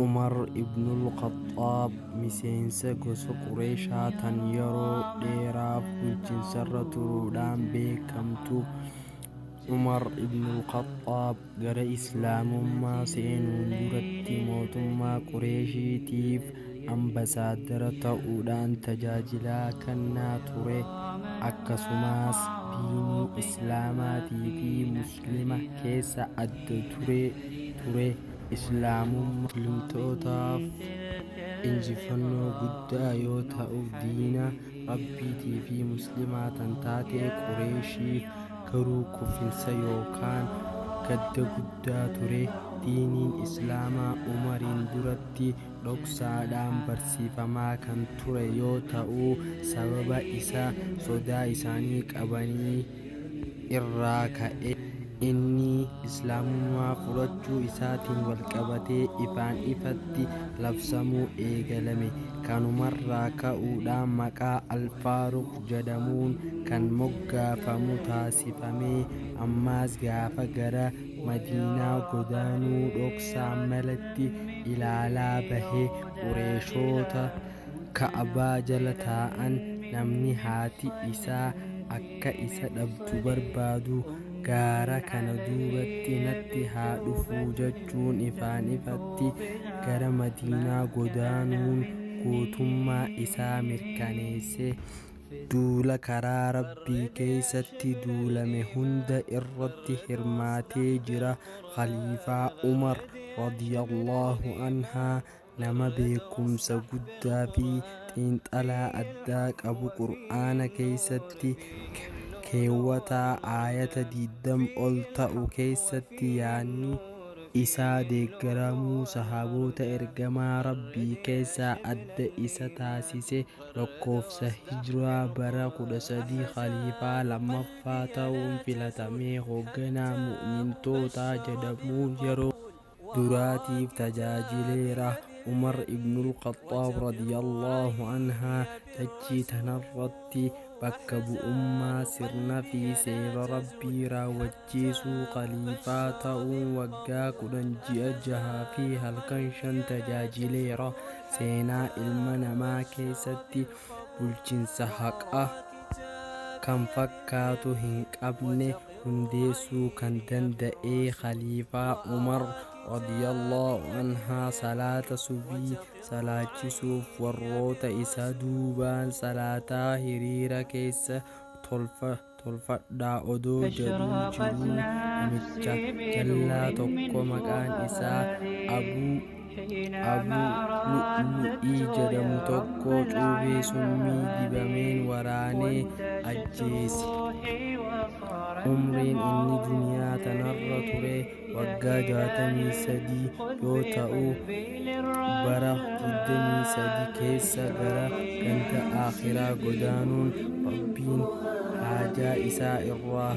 Umar ibn al-Khattab miseensa gosa Qureeshaa tan yeroo dheeraaf bulchiinsarra turuudhaan beekamtu. Umar ibn al-Khattab gara Islaamummaa seenuun duratti mootummaa Qureeshiitiif ambasaadara ta'uudhaan tajaajilaa kennaa ture. Akkasumas diinii Islaamaatii fi Musliima keessa adda ture. Islaamummaa muslimtootaaf injifannoo guddaa yoo ta'u, diina Rabbiitii fi Musliimaa tan taate Qureeshiif garuu kufiinsa yookaan gadda guddaa ture. Diiniin Islaamaa Umariin duratti dhoksaadhaan barsiifamaa kan ture yoo ta'u, sababa isa sodaa isaanii qabanii irraa ka'e inni Islaamummaa fudhachuu isaatiin walqabatee ifaan ifatti labsamuu eegalame. Kanumarraa ka'uudhaan maqaa Al-Faaruq jedhamuun kan moggaafamu taasifame. Ammas gaafa gara Madiinaa godaanuu dhoksaan malatti ilaalaa bahe Qureeshoota Ka'abaa jala taa'an namni haati isaa akka isa dhabdu barbaadu gaara kana duubatti natti haa dhufu jechuun ifaan ifatti gara Madiinaa godaanuun gootummaa isaa mirkaneesse. Duula karaa Rabbii keessatti duulame hunda irratti hirmaatee jira. Khaliifaa Umar radiyallahu anhaa nama beekumsa guddaa fi xiinxalaa addaa qabu, Qur'aana keessatti keewwataa aayata 20 ol ta'u keessatti yaadni isaa deeggaramuu sahaabota ergamaa Rabbii keessaa adda isa taasise. Lakkoofsa hijiraa bara 13 khaliifaa lammaffaa ta'uun filatamee hoogganaa mu'mintootaa jedhamuun yeroo duraatiif tajaajileera. Umar ibn al-Khattab radiyallahu anhaa dachii tanarratti bakka bu'ummaa sirna fi seera Rabbii raawwachiisuu khaliifaa ta'uun waggaa 10 ji'a 6 fi halkan 5 tajaajileera. Seenaa ilma namaa keessatti bulchiinsa haqa kan fakkaatu hin qabne hundeessuu kan danda'e khaliifaa Umar radiyallahu anhaa salaata subii salaachisuuf warroota isa duubaan salaataa hiriira keessa tolfadhaa odoo jedhuu jiruu namicha jallaa tokko maqaan isaa Abuu Lu'lu'ii jedhamu tokko cuubee summii dibameen waraanee ajjeese. Umriin inni duniyaa tanarra ture waggaa 63 yoo ta'u, bara 23 keessa gara ganda akhiraa godaanuun Rabbiin haajaa isaa irraa